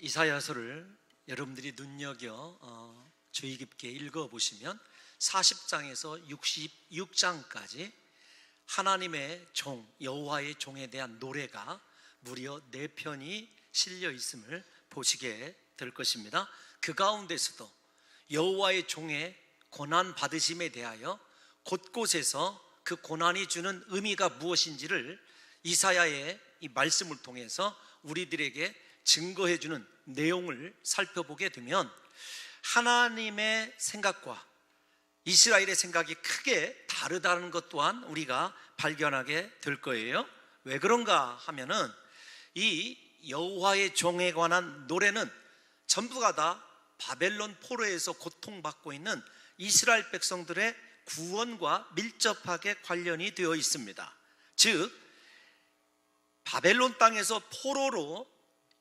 이사야서를 여러분들이 눈여겨 주의 깊게 읽어보시면 40장에서 66장까지 하나님의 종, 여호와의 종에 대한 노래가 무려 4편이 실려 있음을 보시게 될 것입니다. 그 가운데서도 여호와의 종의 고난 받으심에 대하여 곳곳에서 그 고난이 주는 의미가 무엇인지를 이사야의 이 말씀을 통해서 우리들에게 증거해 주는 내용을 살펴보게 되면 하나님의 생각과 이스라엘의 생각이 크게 다르다는 것 또한 우리가 발견하게 될 거예요. 왜 그런가 하면은 이 여호와의 종에 관한 노래는 전부가 다 바벨론 포로에서 고통받고 있는 이스라엘 백성들의 구원과 밀접하게 관련이 되어 있습니다. 즉 바벨론 땅에서 포로로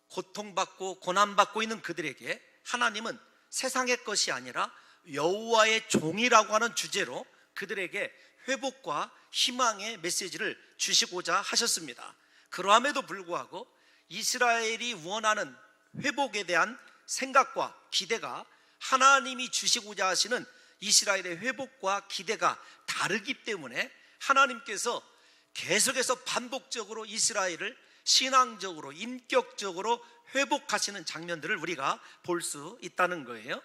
고통받고 고난받고 있는 그들에게 하나님은 세상의 것이 아니라 여호와의 종이라고 하는 주제로 그들에게 회복과 희망의 메시지를 주시고자 하셨습니다. 그러함에도 불구하고 이스라엘이 원하는 회복에 대한 생각과 기대가 하나님이 주시고자 하시는 이스라엘의 회복과 기대가 다르기 때문에 하나님께서 계속해서 반복적으로 이스라엘을 신앙적으로 인격적으로 회복하시는 장면들을 우리가 볼 수 있다는 거예요.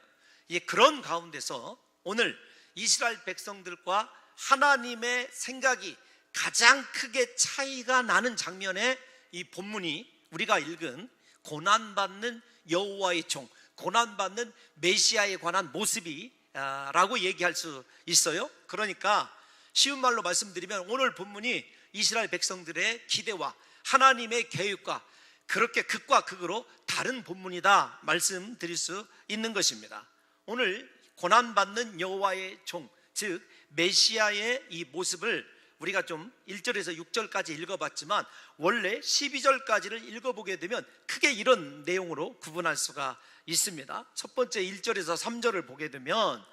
그런 가운데서 오늘 이스라엘 백성들과 하나님의 생각이 가장 크게 차이가 나는 장면의 이 본문이 우리가 읽은 고난받는 여호와의 종, 고난받는 메시아에 관한 모습이라고 얘기할 수 있어요. 그러니까 쉬운 말로 말씀드리면 오늘 본문이 이스라엘 백성들의 기대와 하나님의 계획과 그렇게 극과 극으로 다른 본문이다 말씀드릴 수 있는 것입니다. 오늘 고난받는 여호와의 종, 즉 메시아의 이 모습을 우리가 좀 1절에서 6절까지 읽어봤지만 원래 12절까지를 읽어보게 되면 크게 이런 내용으로 구분할 수가 있습니다. 첫 번째 1절에서 3절을 보게 되면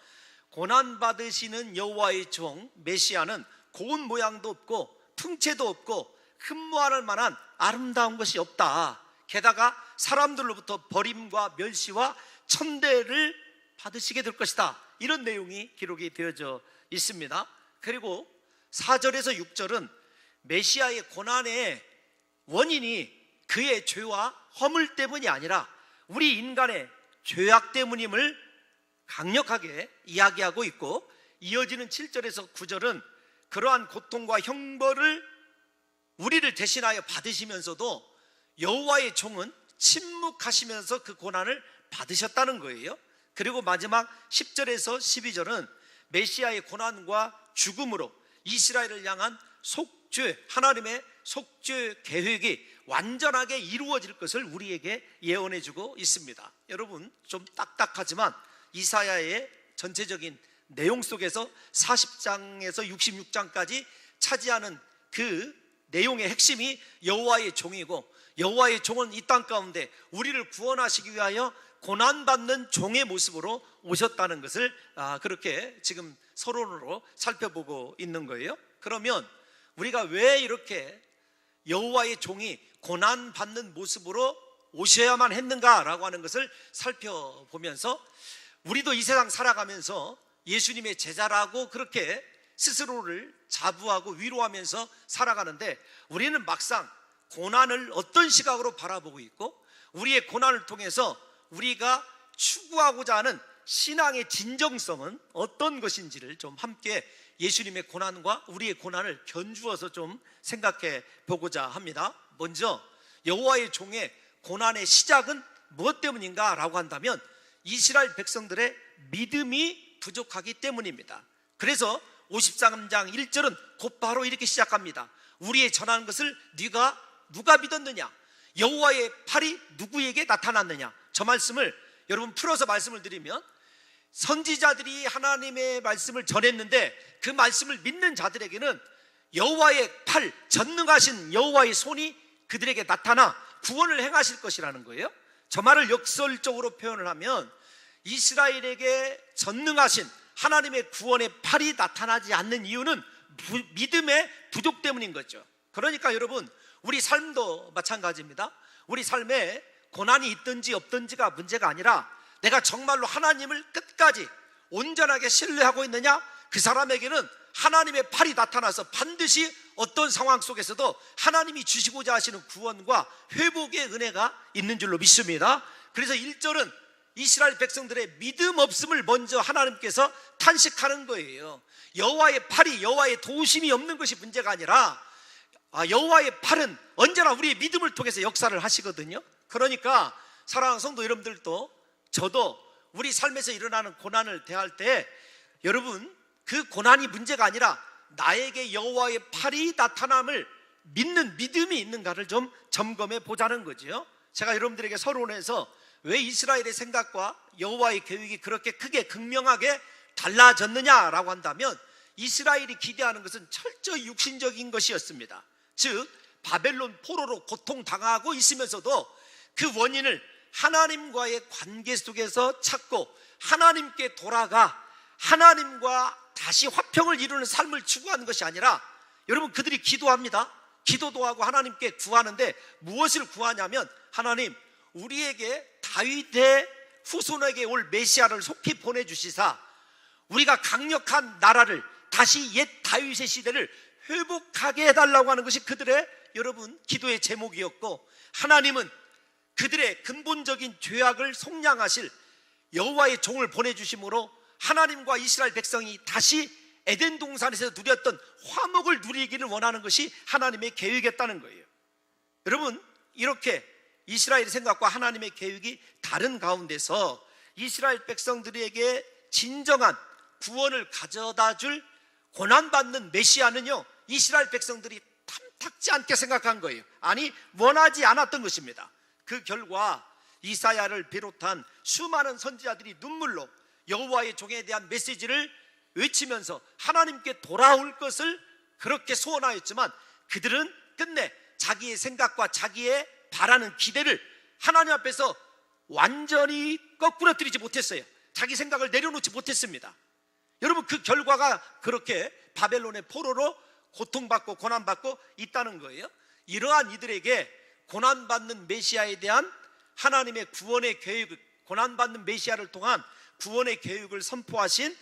고난받으시는 여호와의 종 메시아는 고운 모양도 없고 풍채도 없고 흠모할 만한 아름다운 것이 없다. 게다가 사람들로부터 버림과 멸시와 천대를 받으시게 될 것이다. 이런 내용이 기록이 되어져 있습니다. 그리고 4절에서 6절은 메시아의 고난의 원인이 그의 죄와 허물 때문이 아니라 우리 인간의 죄악 때문임을 강력하게 이야기하고 있고, 이어지는 7절에서 9절은 그러한 고통과 형벌을 우리를 대신하여 받으시면서도 여호와의 종은 침묵하시면서 그 고난을 받으셨다는 거예요. 그리고 마지막 10절에서 12절은 메시아의 고난과 죽음으로 이스라엘을 향한 속죄, 하나님의 속죄 계획이 완전하게 이루어질 것을 우리에게 예언해 주고 있습니다. 여러분, 좀 딱딱하지만 이사야의 전체적인 내용 속에서 40장에서 66장까지 차지하는 그 내용의 핵심이 여호와의 종이고, 여호와의 종은 이 땅 가운데 우리를 구원하시기 위하여 고난받는 종의 모습으로 오셨다는 것을 그렇게 지금 서론으로 살펴보고 있는 거예요. 그러면 우리가 왜 이렇게 여호와의 종이 고난받는 모습으로 오셔야만 했는가라고 하는 것을 살펴보면서 우리도 이 세상 살아가면서 예수님의 제자라고 그렇게 스스로를 자부하고 위로하면서 살아가는데 우리는 막상 고난을 어떤 시각으로 바라보고 있고 우리의 고난을 통해서 우리가 추구하고자 하는 신앙의 진정성은 어떤 것인지를 좀 함께 예수님의 고난과 우리의 고난을 견주어서 좀 생각해 보고자 합니다. 먼저 여호와의 종의 고난의 시작은 무엇 때문인가 라고 한다면 이스라엘 백성들의 믿음이 부족하기 때문입니다. 그래서 53장 1절은 곧바로 이렇게 시작합니다. 우리의 전하는 것을 누가 믿었느냐? 여호와의 팔이 누구에게 나타났느냐? 저 말씀을 여러분 풀어서 말씀을 드리면 선지자들이 하나님의 말씀을 전했는데 그 말씀을 믿는 자들에게는 여호와의 팔, 전능하신 여호와의 손이 그들에게 나타나 구원을 행하실 것이라는 거예요. 저 말을 역설적으로 표현을 하면 이스라엘에게 전능하신 하나님의 구원의 팔이 나타나지 않는 이유는 믿음의 부족 때문인 거죠. 그러니까 여러분, 우리 삶도 마찬가지입니다. 우리 삶에 고난이 있든지 없든지가 문제가 아니라 내가 정말로 하나님을 끝까지 온전하게 신뢰하고 있느냐, 그 사람에게는 하나님의 팔이 나타나서 반드시 어떤 상황 속에서도 하나님이 주시고자 하시는 구원과 회복의 은혜가 있는 줄로 믿습니다. 그래서 1절은 이스라엘 백성들의 믿음 없음을 먼저 하나님께서 탄식하는 거예요. 여호와의 팔이, 여호와의 도우심이 없는 것이 문제가 아니라 여호와의 팔은 언제나 우리의 믿음을 통해서 역사를 하시거든요. 그러니까 사랑하는 성도 여러분들도, 저도 우리 삶에서 일어나는 고난을 대할 때 여러분, 그 고난이 문제가 아니라 나에게 여호와의 팔이 나타남을 믿는 믿음이 있는가를 좀 점검해 보자는 거죠. 제가 여러분들에게 서론에서 왜 이스라엘의 생각과 여호와의 계획이 그렇게 크게 극명하게 달라졌느냐라고 한다면, 이스라엘이 기대하는 것은 철저히 육신적인 것이었습니다. 즉 바벨론 포로로 고통당하고 있으면서도 그 원인을 하나님과의 관계 속에서 찾고 하나님께 돌아가 하나님과 다시 화평을 이루는 삶을 추구하는 것이 아니라, 여러분, 그들이 기도합니다. 기도도 하고 하나님께 구하는데 무엇을 구하냐면, 하나님, 우리에게 다윗의 후손에게 올 메시아를 속히 보내주시사 우리가 강력한 나라를 다시 옛 다윗의 시대를 회복하게 해달라고 하는 것이 그들의, 여러분, 기도의 제목이었고, 하나님은 그들의 근본적인 죄악을 속량하실 여호와의 종을 보내주심으로 하나님과 이스라엘 백성이 다시 에덴 동산에서 누렸던 화목을 누리기를 원하는 것이 하나님의 계획이었다는 거예요. 여러분, 이렇게 이스라엘의 생각과 하나님의 계획이 다른 가운데서 이스라엘 백성들에게 진정한 구원을 가져다 줄 고난받는 메시아는요, 이스라엘 백성들이 탐탁지 않게 생각한 거예요. 아니, 원하지 않았던 것입니다. 그 결과 이사야를 비롯한 수많은 선지자들이 눈물로 여호와의 종에 대한 메시지를 외치면서 하나님께 돌아올 것을 그렇게 소원하였지만, 그들은 끝내 자기의 생각과 자기의 바라는 기대를 하나님 앞에서 완전히 거꾸러뜨리지 못했어요. 자기 생각을 내려놓지 못했습니다. 여러분, 그 결과가 그렇게 바벨론의 포로로 고통받고 고난받고 있다는 거예요. 이러한 이들에게 고난받는 메시아에 대한 하나님의 구원의 계획, 고난받는 메시아를 통한 구원의 계획을 선포하신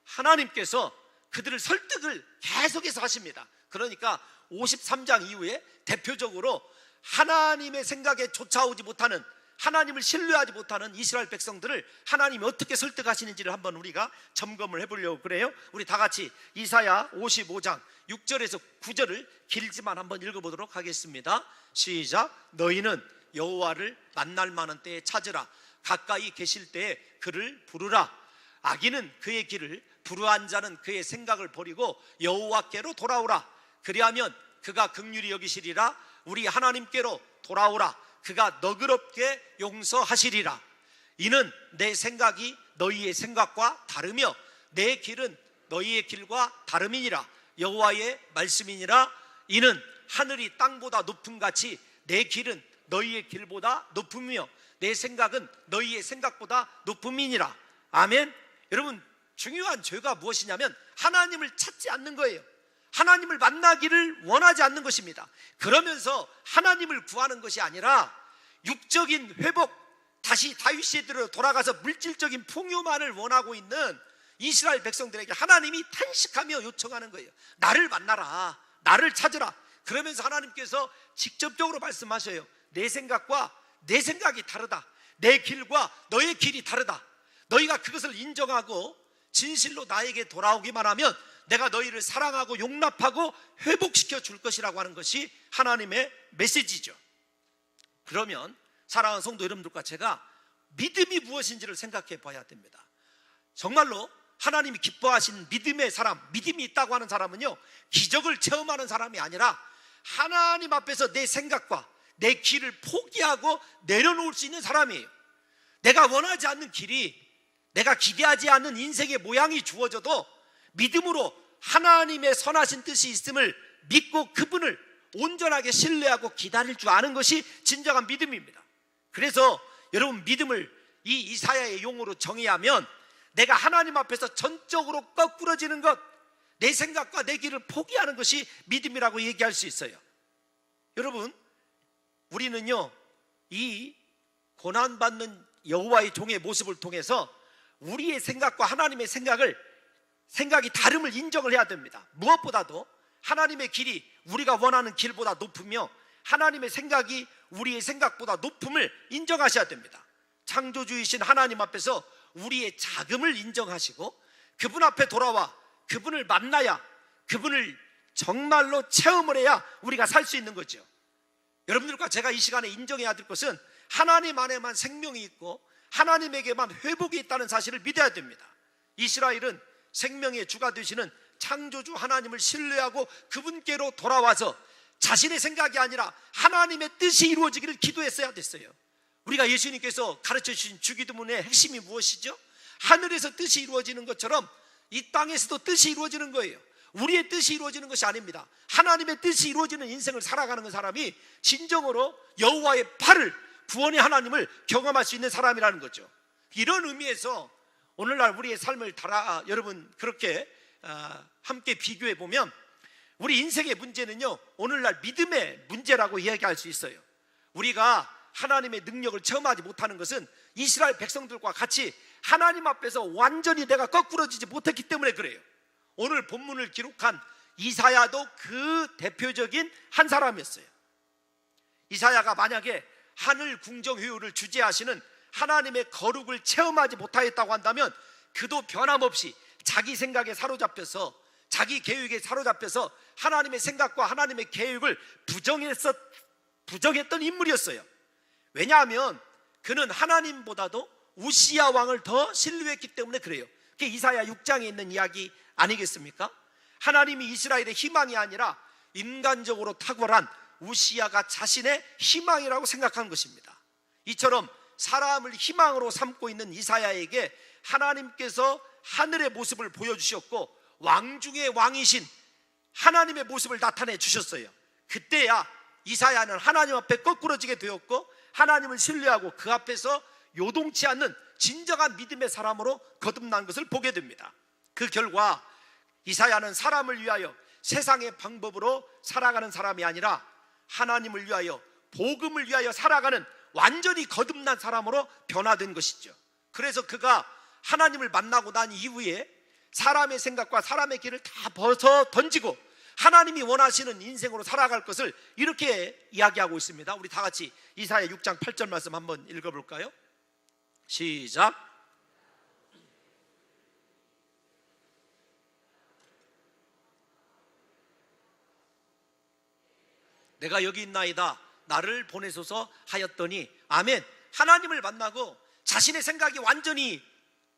하나님께서 그들을 설득을 계속해서 하십니다. 그러니까 53장 이후에 대표적으로 하나님의 생각에 쫓아오지 못하는, 하나님을 신뢰하지 못하는 이스라엘 백성들을 하나님이 어떻게 설득하시는지를 한번 우리가 점검을 해보려고 그래요. 우리 다 같이 이사야 55장 6절에서 9절을 길지만 한번 읽어보도록 하겠습니다. 시작. 너희는 여호와를 만날 만한 때에 찾으라. 가까이 계실 때에 그를 부르라. 악인은 그의 길을, 불의한 자는 그의 생각을 버리고 여호와께로 돌아오라. 그리하면 그가 긍휼히 여기시리라. 우리 하나님께로 돌아오라. 그가 너그럽게 용서하시리라. 이는 내 생각이 너희의 생각과 다르며 내 길은 너희의 길과 다름이니라. 여호와의 말씀이니라. 이는 하늘이 땅보다 높음 같이 내 길은 너희의 길보다 높으며 내 생각은 너희의 생각보다 높음이니라. 아멘. 여러분, 중요한 죄가 무엇이냐면 하나님을 찾지 않는 거예요. 하나님을 만나기를 원하지 않는 것입니다. 그러면서 하나님을 구하는 것이 아니라 육적인 회복, 다시 다윗 시대로 돌아가서 물질적인 풍요만을 원하고 있는 이스라엘 백성들에게 하나님이 탄식하며 요청하는 거예요. 나를 만나라, 나를 찾으라. 그러면서 하나님께서 직접적으로 말씀하셔요. 내 생각과 내 생각이 다르다. 내 길과 너의 길이 다르다. 너희가 그것을 인정하고 진실로 나에게 돌아오기만 하면 내가 너희를 사랑하고 용납하고 회복시켜 줄 것이라고 하는 것이 하나님의 메시지죠. 그러면 사랑하는 성도 여러분들과 제가 믿음이 무엇인지를 생각해 봐야 됩니다. 정말로 하나님이 기뻐하신 믿음의 사람, 믿음이 있다고 하는 사람은요, 기적을 체험하는 사람이 아니라 하나님 앞에서 내 생각과 내 길을 포기하고 내려놓을 수 있는 사람이에요. 내가 원하지 않는 길이, 내가 기대하지 않는 인생의 모양이 주어져도 믿음으로 하나님의 선하신 뜻이 있음을 믿고 그분을 온전하게 신뢰하고 기다릴 줄 아는 것이 진정한 믿음입니다. 그래서 여러분, 믿음을 이 이사야의 용어로 정의하면 내가 하나님 앞에서 전적으로 거꾸러지는 것, 내 생각과 내 길을 포기하는 것이 믿음이라고 얘기할 수 있어요. 여러분, 우리는요, 이 고난받는 여호와의 종의 모습을 통해서 우리의 생각과 하나님의 생각이 다름을 인정을 해야 됩니다. 무엇보다도 하나님의 길이 우리가 원하는 길보다 높으며 하나님의 생각이 우리의 생각보다 높음을 인정하셔야 됩니다. 창조주이신 하나님 앞에서 우리의 작음을 인정하시고 그분 앞에 돌아와 그분을 만나야, 그분을 정말로 체험을 해야 우리가 살 수 있는 거죠. 여러분들과 제가 이 시간에 인정해야 될 것은 하나님 안에만 생명이 있고 하나님에게만 회복이 있다는 사실을 믿어야 됩니다. 이스라엘은 생명의 주가 되시는 창조주 하나님을 신뢰하고 그분께로 돌아와서 자신의 생각이 아니라 하나님의 뜻이 이루어지기를 기도했어야 됐어요. 우리가 예수님께서 가르쳐 주신 주기도문의 핵심이 무엇이죠? 하늘에서 뜻이 이루어지는 것처럼 이 땅에서도 뜻이 이루어지는 거예요. 우리의 뜻이 이루어지는 것이 아닙니다. 하나님의 뜻이 이루어지는 인생을 살아가는 사람이 진정으로 여호와의 팔을, 구원의 하나님을 경험할 수 있는 사람이라는 거죠. 이런 의미에서 오늘날 우리의 삶을 여러분 그렇게 함께 비교해 보면 우리 인생의 문제는요, 오늘날 믿음의 문제라고 이야기할 수 있어요. 우리가 하나님의 능력을 체험하지 못하는 것은 이스라엘 백성들과 같이 하나님 앞에서 완전히 내가 거꾸러지지 못했기 때문에 그래요. 오늘 본문을 기록한 이사야도 그 대표적인 한 사람이었어요. 이사야가 만약에 하늘 궁정 회유를 주재하시는 하나님의 거룩을 체험하지 못하였다고 한다면 그도 변함없이 자기 생각에 사로잡혀서, 자기 계획에 사로잡혀서 하나님의 생각과 하나님의 계획을 부정했던 인물이었어요. 왜냐하면 그는 하나님보다도 우시야 왕을 더 신뢰했기 때문에 그래요. 그게 이사야 6장에 있는 이야기 아니겠습니까? 하나님이 이스라엘의 희망이 아니라 인간적으로 탁월한 우시야가 자신의 희망이라고 생각한 것입니다. 이처럼 사람을 희망으로 삼고 있는 이사야에게 하나님께서 하늘의 모습을 보여주셨고 왕 중의 왕이신 하나님의 모습을 나타내 주셨어요. 그때야 이사야는 하나님 앞에 거꾸러지게 되었고 하나님을 신뢰하고 그 앞에서 요동치 않는 진정한 믿음의 사람으로 거듭난 것을 보게 됩니다. 그 결과 이사야는 사람을 위하여 세상의 방법으로 살아가는 사람이 아니라 하나님을 위하여, 복음을 위하여 살아가는 완전히 거듭난 사람으로 변화된 것이죠. 그래서 그가 하나님을 만나고 난 이후에 사람의 생각과 사람의 길을 다 벗어 던지고 하나님이 원하시는 인생으로 살아갈 것을 이렇게 이야기하고 있습니다. 우리 다 같이 이사야 6장 8절 말씀 한번 읽어볼까요? 시작. 내가 여기 있나이다, 나를 보내소서 하였더니, 아멘. 하나님을 만나고 자신의 생각이 완전히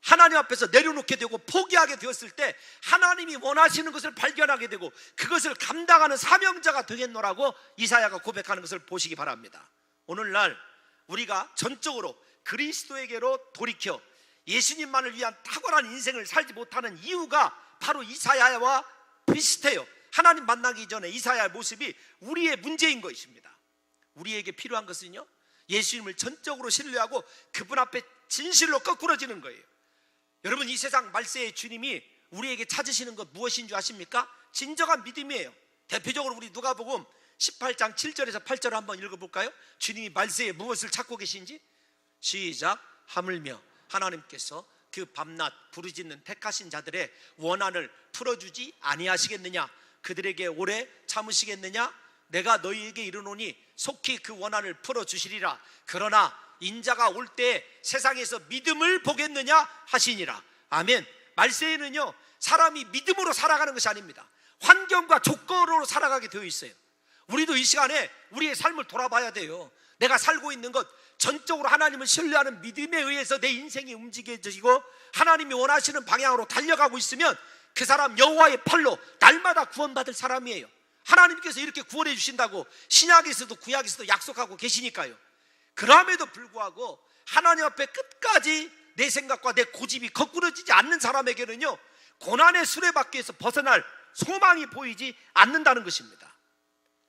하나님 앞에서 내려놓게 되고 포기하게 되었을 때 하나님이 원하시는 것을 발견하게 되고 그것을 감당하는 사명자가 되겠노라고 이사야가 고백하는 것을 보시기 바랍니다. 오늘날 우리가 전적으로 그리스도에게로 돌이켜 예수님만을 위한 탁월한 인생을 살지 못하는 이유가 바로 이사야와 비슷해요. 하나님 만나기 전에 이사야의 모습이 우리의 문제인 것입니다. 우리에게 필요한 것은요, 예수님을 전적으로 신뢰하고 그분 앞에 진실로 거꾸러지는 거예요. 여러분, 이 세상 말세의 주님이 우리에게 찾으시는 것 무엇인 줄 아십니까? 진정한 믿음이에요. 대표적으로 우리 누가복음 18장 7절에서 8절을 한번 읽어볼까요? 주님이 말세에 무엇을 찾고 계신지. 시작. 하물며 하나님께서 그 밤낮 부르짖는 택하신 자들의 원한을 풀어주지 아니하시겠느냐? 그들에게 오래 참으시겠느냐? 내가 너희에게 이르노니 속히 그 원한을 풀어주시리라. 그러나 인자가 올 때 세상에서 믿음을 보겠느냐 하시니라. 아멘. 말세에는요, 사람이 믿음으로 살아가는 것이 아닙니다. 환경과 조건으로 살아가게 되어 있어요. 우리도 이 시간에 우리의 삶을 돌아봐야 돼요. 내가 살고 있는 것, 전적으로 하나님을 신뢰하는 믿음에 의해서 내 인생이 움직여지고 하나님이 원하시는 방향으로 달려가고 있으면 그 사람 여호와의 팔로 날마다 구원받을 사람이에요. 하나님께서 이렇게 구원해 주신다고 신약에서도 구약에서도 약속하고 계시니까요. 그럼에도 불구하고 하나님 앞에 끝까지 내 생각과 내 고집이 거꾸러지지 않는 사람에게는요, 고난의 수레바퀴에서 벗어날 소망이 보이지 않는다는 것입니다.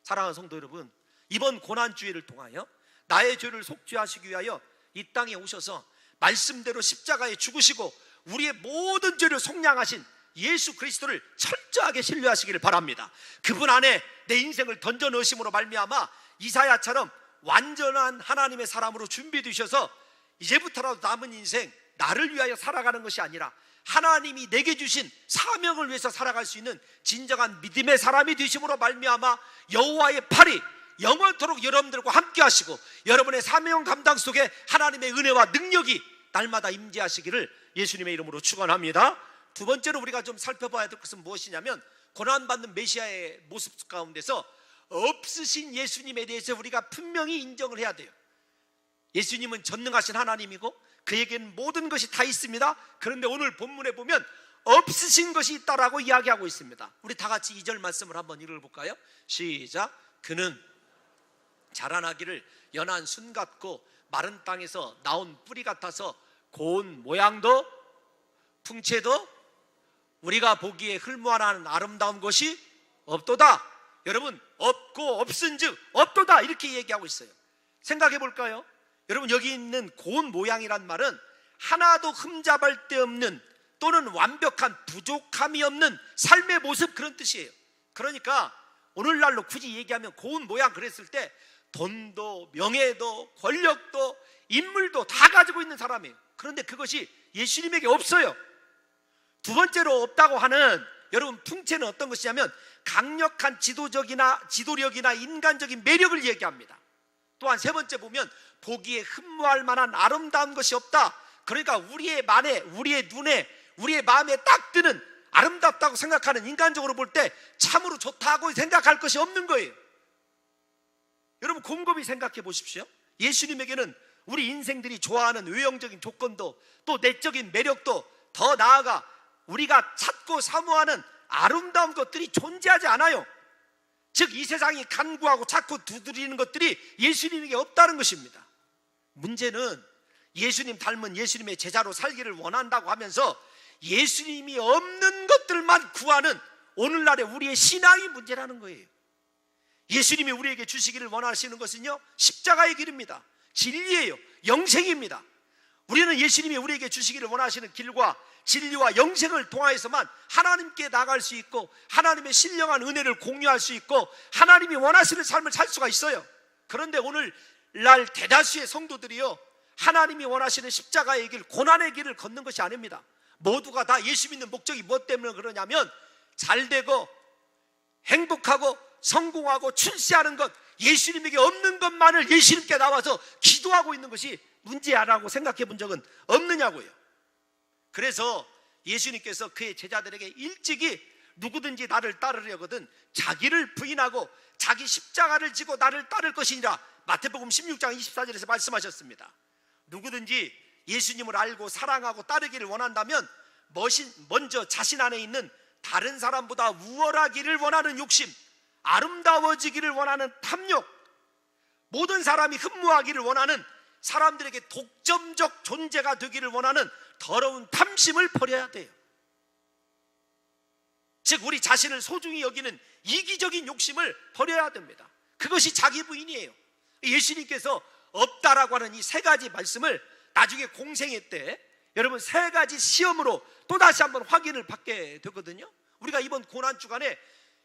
사랑하는 성도 여러분, 이번 고난주의를 통하여 나의 죄를 속죄하시기 위하여 이 땅에 오셔서 말씀대로 십자가에 죽으시고 우리의 모든 죄를 속량하신 예수 그리스도를 철저하게 신뢰하시기를 바랍니다. 그분 안에 내 인생을 던져 넣으심으로 말미암아 이사야처럼 완전한 하나님의 사람으로 준비해 두셔서 이제부터라도 남은 인생 나를 위하여 살아가는 것이 아니라 하나님이 내게 주신 사명을 위해서 살아갈 수 있는 진정한 믿음의 사람이 되심으로 말미암아 여호와의 팔이 영원토록 여러분들과 함께 하시고 여러분의 사명 감당 속에 하나님의 은혜와 능력이 날마다 임재하시기를 예수님의 이름으로 축원합니다. 두 번째로 우리가 좀 살펴봐야 될 것은 무엇이냐면, 고난받는 메시아의 모습 가운데서 없으신 예수님에 대해서 우리가 분명히 인정을 해야 돼요. 예수님은 전능하신 하나님이고 그에게는 모든 것이 다 있습니다. 그런데 오늘 본문에 보면 없으신 것이 있다라고 이야기하고 있습니다. 우리 다 같이 2절 말씀을 한번 읽어볼까요? 시작. 그는 자라나기를 연한 순 같고 마른 땅에서 나온 뿌리 같아서 고운 모양도 풍채도 우리가 보기에 흘무하는 아름다운 것이 없도다. 여러분, 없고 없은즉 없도다 이렇게 얘기하고 있어요. 생각해 볼까요? 여러분, 여기 있는 고운 모양이란 말은 하나도 흠잡을 데 없는 또는 완벽한 부족함이 없는 삶의 모습, 그런 뜻이에요. 그러니까 오늘날로 굳이 얘기하면 고운 모양 그랬을 때 돈도 명예도 권력도 인물도 다 가지고 있는 사람이에요. 그런데 그것이 예수님에게 없어요. 두 번째로 없다고 하는 여러분 풍채는 어떤 것이냐면 강력한 지도력이나 인간적인 매력을 얘기합니다. 또한 세 번째 보면 보기에 흠모할 만한 아름다운 것이 없다. 그러니까 우리의 눈에 우리의 마음에 딱 드는 아름답다고 생각하는, 인간적으로 볼 때 참으로 좋다고 생각할 것이 없는 거예요. 여러분, 곰곰이 생각해 보십시오. 예수님에게는 우리 인생들이 좋아하는 외형적인 조건도 또 내적인 매력도 더 나아가 우리가 찾고 사모하는 아름다운 것들이 존재하지 않아요. 즉 이 세상이 간구하고 찾고 두드리는 것들이 예수님에게 없다는 것입니다. 문제는 예수님 닮은 예수님의 제자로 살기를 원한다고 하면서 예수님이 없는 것들만 구하는 오늘날의 우리의 신앙이 문제라는 거예요. 예수님이 우리에게 주시기를 원하시는 것은요, 십자가의 길입니다. 진리예요. 영생입니다. 우리는 예수님이 우리에게 주시기를 원하시는 길과 진리와 영생을 통하여서만 하나님께 나갈 수 있고 하나님의 신령한 은혜를 공유할 수 있고 하나님이 원하시는 삶을 살 수가 있어요. 그런데 오늘날 대다수의 성도들이요, 하나님이 원하시는 십자가의 길, 고난의 길을 걷는 것이 아닙니다. 모두가 다 예수 믿는 목적이 무엇 때문에 그러냐면 잘되고 행복하고 성공하고 출세하는 것, 예수님에게 없는 것만을 예수님께 나와서 기도하고 있는 것이 문제야라고 생각해 본 적은 없느냐고요. 그래서 예수님께서 그의 제자들에게 일찍이 누구든지 나를 따르려거든 자기를 부인하고 자기 십자가를 지고 나를 따를 것이니라, 마태복음 16장 24절에서 말씀하셨습니다. 누구든지 예수님을 알고 사랑하고 따르기를 원한다면 먼저 자신 안에 있는 다른 사람보다 우월하기를 원하는 욕심, 아름다워지기를 원하는 탐욕, 모든 사람이 흠모하기를 원하는, 사람들에게 독점적 존재가 되기를 원하는 더러운 탐심을 버려야 돼요. 즉 우리 자신을 소중히 여기는 이기적인 욕심을 버려야 됩니다. 그것이 자기 부인이에요. 예수님께서 없다라고 하는 이 세 가지 말씀을 나중에 공생애 때 여러분 세 가지 시험으로 또다시 한번 확인을 받게 되거든요. 우리가 이번 고난주간에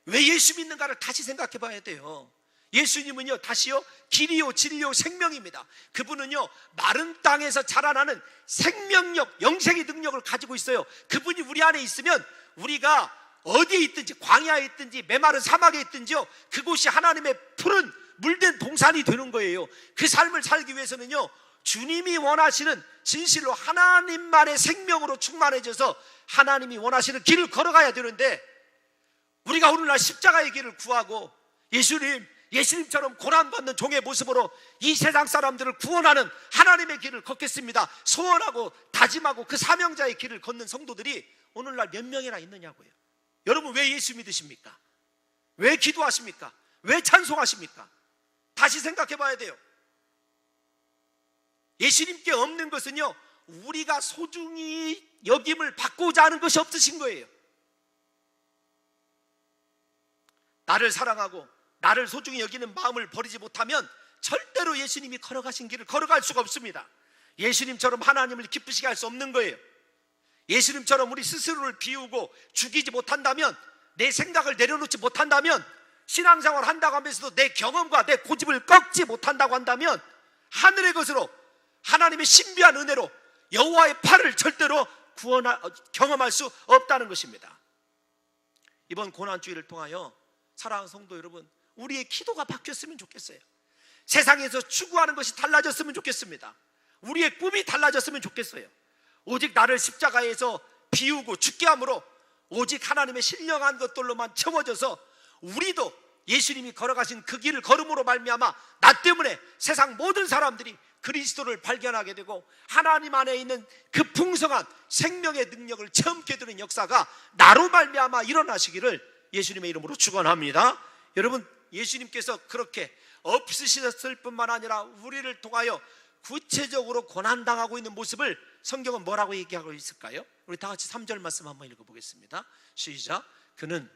왜 예수 믿는가를 다시 생각해 봐야 돼요. 예수님은요, 다시요, 길이요 진리요 생명입니다. 그분은요, 마른 땅에서 자라나는 생명력, 영생의 능력을 가지고 있어요. 그분이 우리 안에 있으면 우리가 어디에 있든지, 광야에 있든지 메마른 사막에 있든지요, 그곳이 하나님의 푸른 물된 동산이 되는 거예요. 그 삶을 살기 위해서는요, 주님이 원하시는 진실로 하나님만의 생명으로 충만해져서 하나님이 원하시는 길을 걸어가야 되는데, 우리가 오늘날 십자가의 길을 구하고 예수님처럼 고난받는 종의 모습으로 이 세상 사람들을 구원하는 하나님의 길을 걷겠습니다 소원하고 다짐하고 그 사명자의 길을 걷는 성도들이 오늘날 몇 명이나 있느냐고요. 여러분, 왜 예수 믿으십니까? 왜 기도하십니까? 왜 찬송하십니까? 다시 생각해 봐야 돼요. 예수님께 없는 것은요, 우리가 소중히 여김을 받고자 하는 것이 없으신 거예요. 나를 사랑하고 나를 소중히 여기는 마음을 버리지 못하면 절대로 예수님이 걸어가신 길을 걸어갈 수가 없습니다. 예수님처럼 하나님을 기쁘시게 할 수 없는 거예요. 예수님처럼 우리 스스로를 비우고 죽이지 못한다면, 내 생각을 내려놓지 못한다면 신앙생활 한다고 하면서도 내 경험과 내 고집을 꺾지 못한다고 한다면 하늘의 것으로 하나님의 신비한 은혜로 여호와의 팔을 절대로 경험할 수 없다는 것입니다. 이번 고난주의를 통하여 사랑하는 성도 여러분, 우리의 기도가 바뀌었으면 좋겠어요. 세상에서 추구하는 것이 달라졌으면 좋겠습니다. 우리의 꿈이 달라졌으면 좋겠어요. 오직 나를 십자가에서 비우고 죽게 함으로 오직 하나님의 신령한 것들로만 채워져서 우리도 예수님이 걸어가신 그 길을 걸음으로 말미암아 나 때문에 세상 모든 사람들이 그리스도를 발견하게 되고 하나님 안에 있는 그 풍성한 생명의 능력을 체험케 되는 역사가 나로 말미암아 일어나시기를 예수님의 이름으로 축원합니다. 여러분, 예수님께서 그렇게 없으셨을 뿐만 아니라 우리를 통하여 구체적으로 고난당하고 있는 모습을 성경은 뭐라고 얘기하고 있을까요? 우리 다 같이 3절 말씀 한번 읽어보겠습니다. 시작. 그는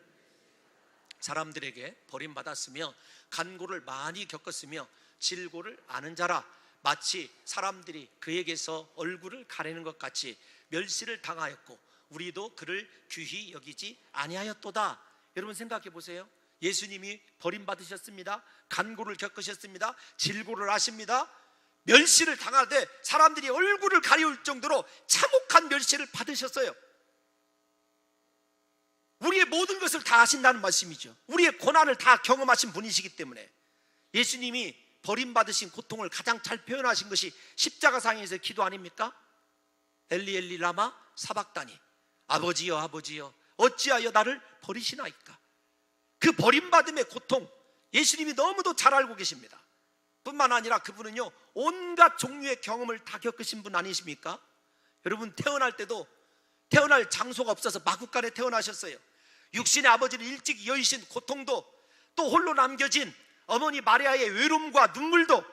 사람들에게 버림받았으며 간고를 많이 겪었으며 질고를 아는 자라. 마치 사람들이 그에게서 얼굴을 가리는 것 같이 멸시를 당하였고 우리도 그를 귀히 여기지 아니하였도다. 여러분 생각해 보세요. 예수님이 버림받으셨습니다. 간고를 겪으셨습니다. 질고를 하십니다. 멸시를 당하되 사람들이 얼굴을 가리울 정도로 참혹한 멸시를 받으셨어요. 우리의 모든 것을 다 아신다는 말씀이죠. 우리의 고난을 다 경험하신 분이시기 때문에 예수님이 버림받으신 고통을 가장 잘 표현하신 것이 십자가상에서 기도 아닙니까? 엘리 엘리 라마 사박다니, 아버지여 아버지여 어찌하여 나를 버리시나이까. 그 버림받음의 고통 예수님이 너무도 잘 알고 계십니다. 뿐만 아니라 그분은요 온갖 종류의 경험을 다 겪으신 분 아니십니까? 여러분, 태어날 때도 태어날 장소가 없어서 마구간에 태어나셨어요. 육신의 아버지를 일찍 여의신 고통도, 또 홀로 남겨진 어머니 마리아의 외로움과 눈물도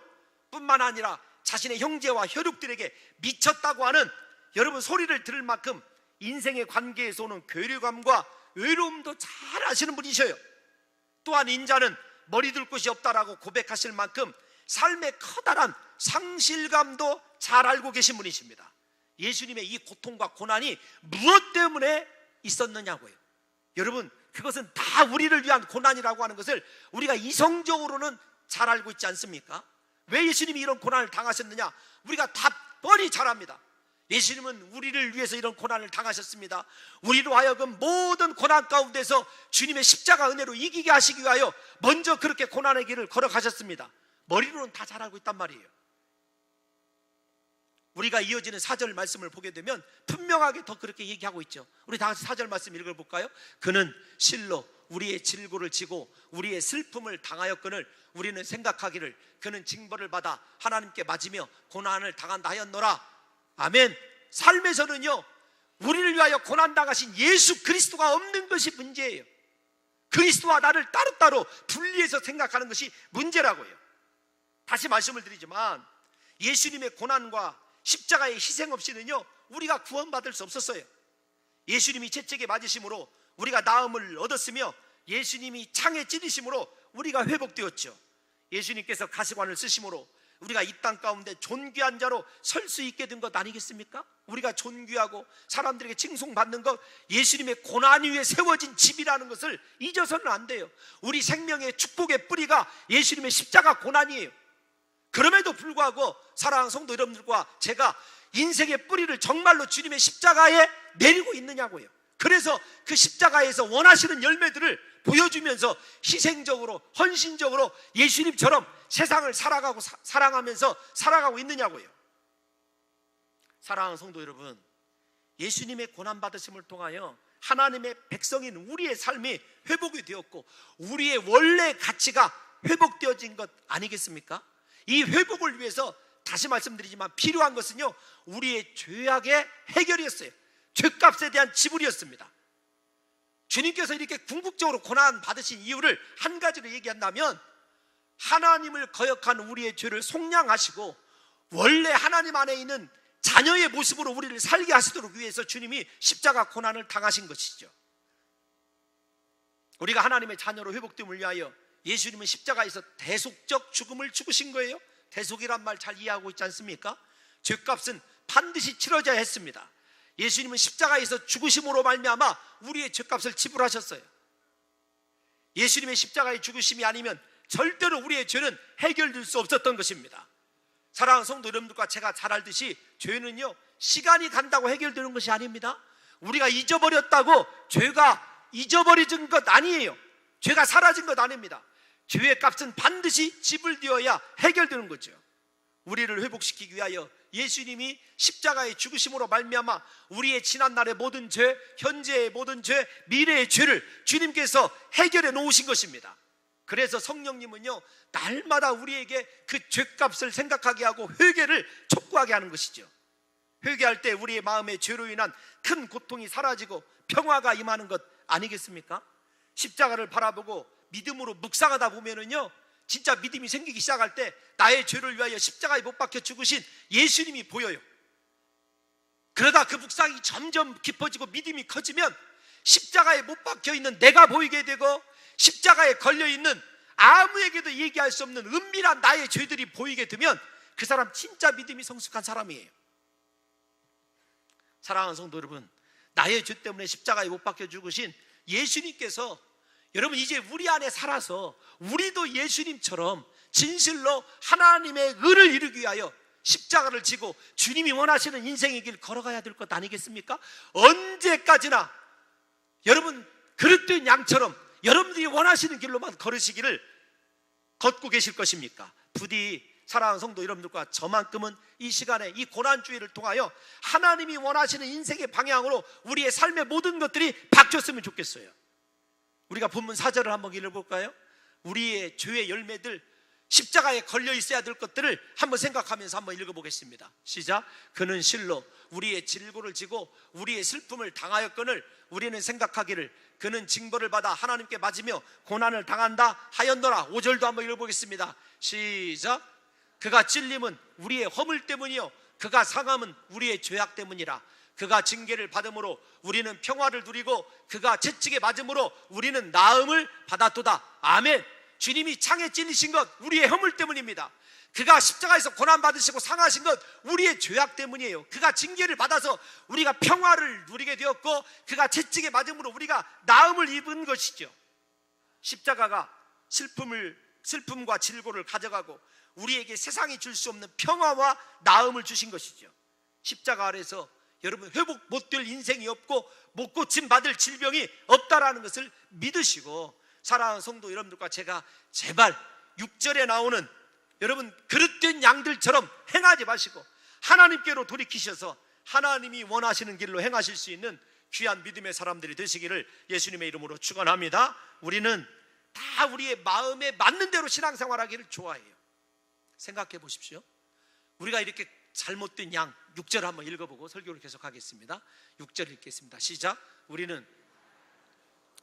뿐만 아니라 자신의 형제와 혈육들에게 미쳤다고 하는, 여러분 소리를 들을 만큼 인생의 관계에서 오는 괴리감과 외로움도 잘 아시는 분이셔요. 또한 인자는 머리 둘 곳이 없다라고 고백하실 만큼 삶의 커다란 상실감도 잘 알고 계신 분이십니다. 예수님의 이 고통과 고난이 무엇 때문에 있었느냐고요. 여러분, 그것은 다 우리를 위한 고난이라고 하는 것을 우리가 이성적으로는 잘 알고 있지 않습니까? 왜 예수님이 이런 고난을 당하셨느냐? 우리가 다 뻔히 잘 압니다. 예수님은 우리를 위해서 이런 고난을 당하셨습니다. 우리로 하여금 모든 고난 가운데서 주님의 십자가 은혜로 이기게 하시기 위하여 먼저 그렇게 고난의 길을 걸어가셨습니다. 머리로는 다 잘 알고 있단 말이에요. 우리가 이어지는 4절 말씀을 보게 되면 분명하게 더 그렇게 얘기하고 있죠. 우리 다 같이 4절 말씀 읽어볼까요? 그는 실로 우리의 질고를 지고 우리의 슬픔을 당하였거늘 우리는 생각하기를 그는 징벌을 받아 하나님께 맞으며 고난을 당한다 하였노라. 아멘. 삶에서는요 우리를 위하여 고난당하신 예수 그리스도가 없는 것이 문제예요. 그리스도와 나를 따로따로 분리해서 생각하는 것이 문제라고요. 다시 말씀을 드리지만 예수님의 고난과 십자가의 희생 없이는요 우리가 구원받을 수 없었어요. 예수님이 채찍에 맞으심으로 우리가 나음을 얻었으며 예수님이 창에 찔리심으로 우리가 회복되었죠. 예수님께서 가시관을 쓰심으로 우리가 이 땅 가운데 존귀한 자로 설 수 있게 된 것 아니겠습니까? 우리가 존귀하고 사람들에게 칭송받는 것, 예수님의 고난 위에 세워진 집이라는 것을 잊어서는 안 돼요. 우리 생명의 축복의 뿌리가 예수님의 십자가 고난이에요. 그럼에도 불구하고 사랑하는 성도 여러분들과 제가 인생의 뿌리를 정말로 주님의 십자가에 내리고 있느냐고요. 그래서 그 십자가에서 원하시는 열매들을 보여주면서 희생적으로 헌신적으로 예수님처럼 세상을 살아가고 사랑하면서 살아가고 있느냐고요. 사랑하는 성도 여러분, 예수님의 고난받으심을 통하여 하나님의 백성인 우리의 삶이 회복이 되었고 우리의 원래 가치가 회복되어진 것 아니겠습니까? 이 회복을 위해서 다시 말씀드리지만 필요한 것은요 우리의 죄악의 해결이었어요. 죄값에 대한 지불이었습니다. 주님께서 이렇게 궁극적으로 고난 받으신 이유를 한 가지로 얘기한다면 하나님을 거역한 우리의 죄를 속량하시고 원래 하나님 안에 있는 자녀의 모습으로 우리를 살게 하시도록 위해서 주님이 십자가 고난을 당하신 것이죠. 우리가 하나님의 자녀로 회복됨을 위하여 예수님은 십자가에서 대속적 죽음을 죽으신 거예요. 대속이란 말 잘 이해하고 있지 않습니까? 죄값은 반드시 치러져야 했습니다. 예수님은 십자가에서 죽으심으로 말미암아 우리의 죄값을 지불하셨어요. 예수님의 십자가의 죽으심이 아니면 절대로 우리의 죄는 해결될 수 없었던 것입니다. 사랑하는 성도 여러분들과 제가 잘 알듯이 죄는요, 시간이 간다고 해결되는 것이 아닙니다. 우리가 잊어버렸다고 죄가 잊어버려진 것 아니에요. 죄가 사라진 것 아닙니다. 죄의 값은 반드시 지불되어야 해결되는 거죠. 우리를 회복시키기 위하여 예수님이 십자가의 죽으심으로 말미암아 우리의 지난날의 모든 죄, 현재의 모든 죄, 미래의 죄를 주님께서 해결해 놓으신 것입니다. 그래서 성령님은요, 날마다 우리에게 그 죄값을 생각하게 하고 회개를 촉구하게 하는 것이죠. 회개할 때 우리의 마음에 죄로 인한 큰 고통이 사라지고 평화가 임하는 것 아니겠습니까? 십자가를 바라보고 믿음으로 묵상하다 보면은요, 진짜 믿음이 생기기 시작할 때 나의 죄를 위하여 십자가에 못 박혀 죽으신 예수님이 보여요. 그러다 그 묵상이 점점 깊어지고 믿음이 커지면 십자가에 못 박혀 있는 내가 보이게 되고, 십자가에 걸려 있는 아무에게도 얘기할 수 없는 은밀한 나의 죄들이 보이게 되면 그 사람 진짜 믿음이 성숙한 사람이에요. 사랑하는 성도 여러분, 나의 죄 때문에 십자가에 못 박혀 죽으신 예수님께서 여러분 이제 우리 안에 살아서 우리도 예수님처럼 진실로 하나님의 의를 이루기 위하여 십자가를 지고 주님이 원하시는 인생의 길 걸어가야 될 것 아니겠습니까? 언제까지나 여러분 그릇된 양처럼 여러분들이 원하시는 길로만 걸으시기를 걷고 계실 것입니까? 부디 사랑하는 성도 여러분들과 저만큼은 이 시간에 이 고난주의를 통하여 하나님이 원하시는 인생의 방향으로 우리의 삶의 모든 것들이 바뀌었으면 좋겠어요. 우리가 본문 4절을 한번 읽어볼까요? 우리의 죄의 열매들, 십자가에 걸려 있어야 될 것들을 한번 생각하면서 한번 읽어보겠습니다. 시작. 그는 실로 우리의 질고를 지고 우리의 슬픔을 당하였거늘 우리는 생각하기를 그는 징벌을 받아 하나님께 맞으며 고난을 당한다 하였노라. 5절도 한번 읽어보겠습니다. 시작. 그가 찔림은 우리의 허물 때문이요 그가 상함은 우리의 죄악 때문이라. 그가 징계를 받음으로 우리는 평화를 누리고 그가 채찍에 맞음으로 우리는 나음을 받았도다. 아멘. 주님이 창에 찔리신 것 우리의 허물 때문입니다. 그가 십자가에서 고난받으시고 상하신 것 우리의 죄악 때문이에요. 그가 징계를 받아서 우리가 평화를 누리게 되었고 그가 채찍에 맞음으로 우리가 나음을 입은 것이죠. 십자가가 슬픔과 질고를 가져가고 우리에게 세상이 줄 수 없는 평화와 나음을 주신 것이죠. 십자가 아래서 여러분 회복 못될 인생이 없고 못 고침 받을 질병이 없다라는 것을 믿으시고, 사랑하는 성도 여러분들과 제가 제발 6절에 나오는 여러분 그릇된 양들처럼 행하지 마시고 하나님께로 돌이키셔서 하나님이 원하시는 길로 행하실 수 있는 귀한 믿음의 사람들이 되시기를 예수님의 이름으로 축원합니다. 우리는 다 우리의 마음에 맞는 대로 신앙생활하기를 좋아해요. 생각해 보십시오. 우리가 이렇게 잘못된 양, 6절 한번 읽어보고 설교를 계속하겠습니다. 6절 읽겠습니다. 시작. 우리는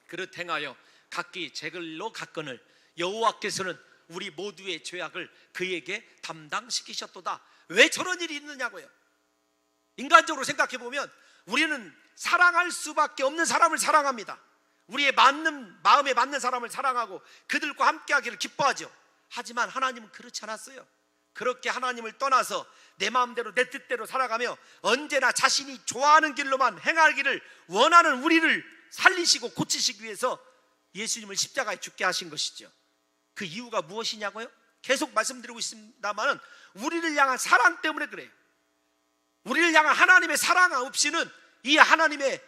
그릇 행하여 각기 제 길로 갔거늘 여호와께서는 우리 모두의 죄악을 그에게 담당시키셨도다. 왜 저런 일이 있느냐고요. 인간적으로 생각해 보면 우리는 사랑할 수밖에 없는 사람을 사랑합니다. 우리의 마음에 맞는 사람을 사랑하고 그들과 함께하기를 기뻐하죠. 하지만 하나님은 그렇지 않았어요. 그렇게 하나님을 떠나서 내 마음대로 내 뜻대로 살아가며 언제나 자신이 좋아하는 길로만 행하기를 원하는 우리를 살리시고 고치시기 위해서 예수님을 십자가에 죽게 하신 것이죠. 그 이유가 무엇이냐고요? 계속 말씀드리고 있습니다만 우리를 향한 사랑 때문에 그래요. 우리를 향한 하나님의 사랑 없이는 이 하나님의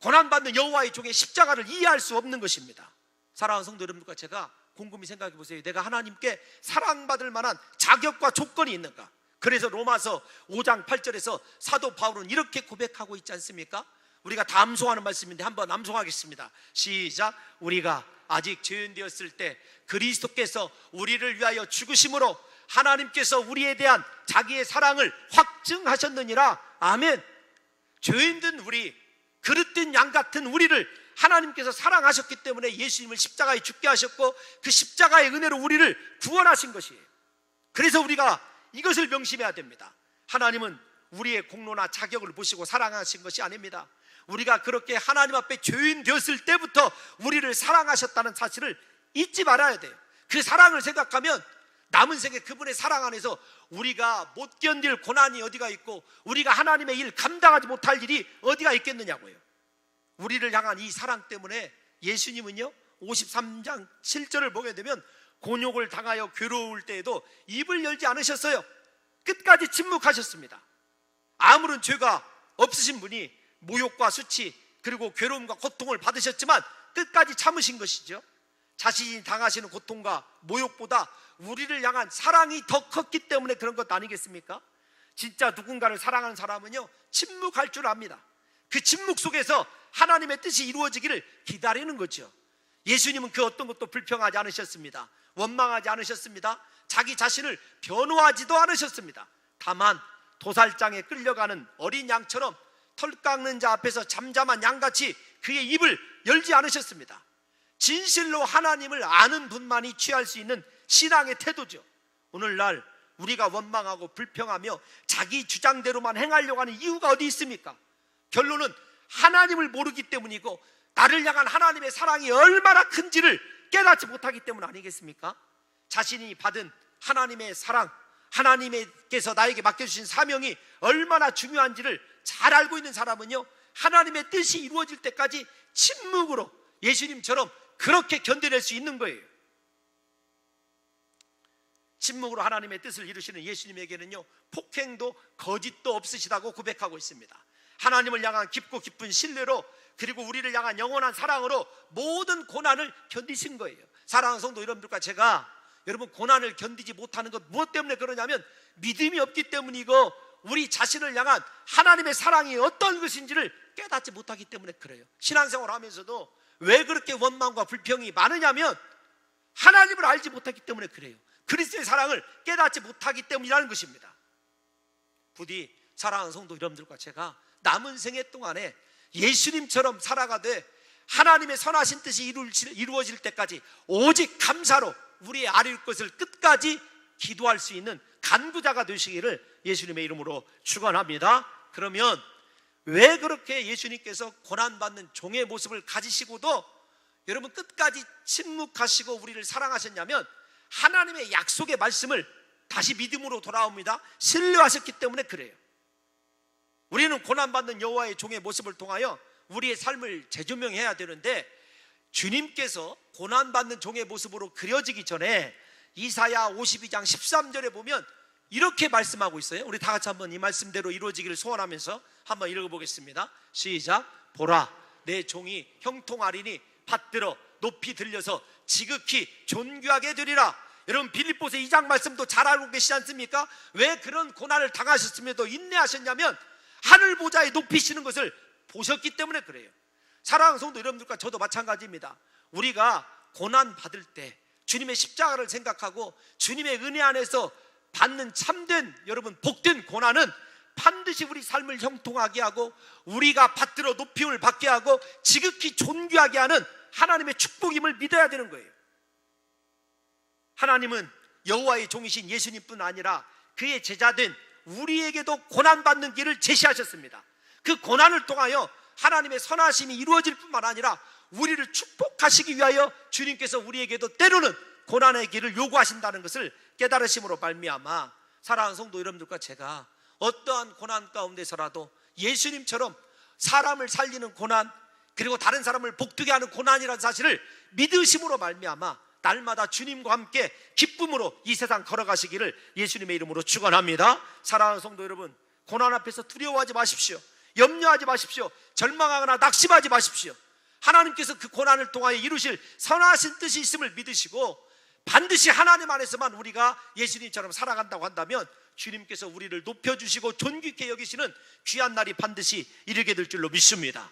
고난받는 여호와의 종의 십자가를 이해할 수 없는 것입니다. 사랑하는 성도 여러분들과 제가 곰곰이 생각해 보세요. 내가 하나님께 사랑받을 만한 자격과 조건이 있는가? 그래서 로마서 5장 8절에서 사도 바울은 이렇게 고백하고 있지 않습니까? 우리가 다 암송하는 말씀인데 한번 암송하겠습니다. 시작. 우리가 아직 죄인 되었을 때 그리스도께서 우리를 위하여 죽으심으로 하나님께서 우리에 대한 자기의 사랑을 확증하셨느니라. 아멘. 죄인된 우리, 그릇된 양 같은 우리를 하나님께서 사랑하셨기 때문에 예수님을 십자가에 죽게 하셨고 그 십자가의 은혜로 우리를 구원하신 것이에요. 그래서 우리가 이것을 명심해야 됩니다. 하나님은 우리의 공로나 자격을 보시고 사랑하신 것이 아닙니다. 우리가 그렇게 하나님 앞에 죄인 되었을 때부터 우리를 사랑하셨다는 사실을 잊지 말아야 돼요. 그 사랑을 생각하면 남은 생에 그분의 사랑 안에서 우리가 못 견딜 고난이 어디가 있고 우리가 하나님의 일 감당하지 못할 일이 어디가 있겠느냐고요. 우리를 향한 이 사랑 때문에 예수님은요 53장 7절을 보게 되면 곤욕을 당하여 괴로울 때에도 입을 열지 않으셨어요. 끝까지 침묵하셨습니다. 아무런 죄가 없으신 분이 모욕과 수치 그리고 괴로움과 고통을 받으셨지만 끝까지 참으신 것이죠. 자신이 당하시는 고통과 모욕보다 우리를 향한 사랑이 더 컸기 때문에 그런 것 아니겠습니까? 진짜 누군가를 사랑하는 사람은요, 침묵할 줄 압니다. 그 침묵 속에서 하나님의 뜻이 이루어지기를 기다리는 거죠. 예수님은 그 어떤 것도 불평하지 않으셨습니다. 원망하지 않으셨습니다. 자기 자신을 변호하지도 않으셨습니다. 다만 도살장에 끌려가는 어린 양처럼 털 깎는 자 앞에서 잠잠한 양같이 그의 입을 열지 않으셨습니다. 진실로 하나님을 아는 분만이 취할 수 있는 신앙의 태도죠. 오늘날 우리가 원망하고 불평하며 자기 주장대로만 행하려고 하는 이유가 어디 있습니까? 결론은 하나님을 모르기 때문이고 나를 향한 하나님의 사랑이 얼마나 큰지를 깨닫지 못하기 때문 아니겠습니까? 자신이 받은 하나님의 사랑, 하나님께서 나에게 맡겨주신 사명이 얼마나 중요한지를 잘 알고 있는 사람은요, 하나님의 뜻이 이루어질 때까지 침묵으로 예수님처럼 그렇게 견뎌낼 수 있는 거예요. 침묵으로 하나님의 뜻을 이루시는 예수님에게는요, 폭행도 거짓도 없으시다고 고백하고 있습니다. 하나님을 향한 깊고 깊은 신뢰로, 그리고 우리를 향한 영원한 사랑으로 모든 고난을 견디신 거예요. 사랑하는 성도 여러분들과 제가 여러분 고난을 견디지 못하는 것 무엇 때문에 그러냐면 믿음이 없기 때문이고 우리 자신을 향한 하나님의 사랑이 어떤 것인지를 깨닫지 못하기 때문에 그래요. 신앙생활을 하면서도 왜 그렇게 원망과 불평이 많으냐면 하나님을 알지 못했기 때문에 그래요. 그리스도의 사랑을 깨닫지 못하기 때문이라는 것입니다. 부디 사랑하는 성도 여러분들과 제가 남은 생애 동안에 예수님처럼 살아가되 하나님의 선하신 뜻이 이루어질 때까지 오직 감사로 우리의 아릴 것을 끝까지 기도할 수 있는 간구자가 되시기를 예수님의 이름으로 축원합니다. 그러면 왜 그렇게 예수님께서 고난받는 종의 모습을 가지시고도 여러분 끝까지 침묵하시고 우리를 사랑하셨냐면 하나님의 약속의 말씀을 다시 믿음으로 돌아옵니다. 신뢰하셨기 때문에 그래요. 우리는 고난받는 여호와의 종의 모습을 통하여 우리의 삶을 재조명해야 되는데 주님께서 고난받는 종의 모습으로 그려지기 전에 이사야 52장 13절에 보면 이렇게 말씀하고 있어요. 우리 다 같이 한번 이 말씀대로 이루어지기를 소원하면서 한번 읽어보겠습니다. 시작. 보라, 내 종이 형통하리니 받들어 높이 들려서 지극히 존귀하게 되리라. 여러분 빌립보서 2장 말씀도 잘 알고 계시지 않습니까? 왜 그런 고난을 당하셨음에도 인내하셨냐면 하늘 보좌에 높이시는 것을 보셨기 때문에 그래요. 사랑하는 성도 여러분들과 저도 마찬가지입니다. 우리가 고난 받을 때 주님의 십자가를 생각하고 주님의 은혜 안에서 받는 참된 여러분 복된 고난은 반드시 우리 삶을 형통하게 하고 우리가 받들어 높임을 받게 하고 지극히 존귀하게 하는 하나님의 축복임을 믿어야 되는 거예요. 하나님은 여호와의 종이신 예수님뿐 아니라 그의 제자된 우리에게도 고난받는 길을 제시하셨습니다. 그 고난을 통하여 하나님의 선하심이 이루어질 뿐만 아니라 우리를 축복하시기 위하여 주님께서 우리에게도 때로는 고난의 길을 요구하신다는 것을 깨달으심으로 말미암아 사랑하는 성도 여러분들과 제가 어떠한 고난 가운데서라도 예수님처럼 사람을 살리는 고난 그리고 다른 사람을 복되게 하는 고난이라는 사실을 믿으심으로 말미암아 날마다 주님과 함께 기쁨으로 이 세상 걸어가시기를 예수님의 이름으로 축원합니다. 사랑하는 성도 여러분, 고난 앞에서 두려워하지 마십시오. 염려하지 마십시오. 절망하거나 낙심하지 마십시오. 하나님께서 그 고난을 통하여 이루실 선하신 뜻이 있음을 믿으시고 반드시 하나님 안에서만 우리가 예수님처럼 살아간다고 한다면 주님께서 우리를 높여주시고 존귀케 여기시는 귀한 날이 반드시 이르게 될 줄로 믿습니다.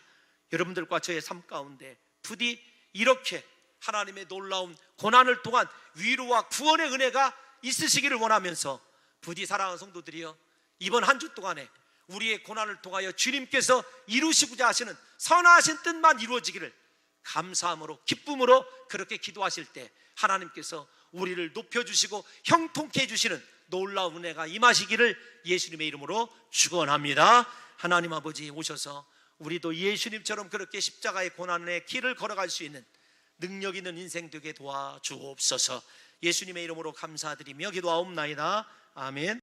여러분들과 저의 삶 가운데 부디 이렇게 하나님의 놀라운 고난을 통한 위로와 구원의 은혜가 있으시기를 원하면서 부디 사랑하는 성도들이여 이번 한 주 동안에 우리의 고난을 통하여 주님께서 이루시고자 하시는 선하신 뜻만 이루어지기를 감사함으로 기쁨으로 그렇게 기도하실 때 하나님께서 우리를 높여주시고 형통케 해주시는 놀라운 은혜가 임하시기를 예수님의 이름으로 축원합니다. 하나님 아버지 오셔서 우리도 예수님처럼 그렇게 십자가의 고난의 길을 걸어갈 수 있는 능력 있는 인생 되게 도와주옵소서. 예수님의 이름으로 감사드리며 기도하옵나이다. 아멘.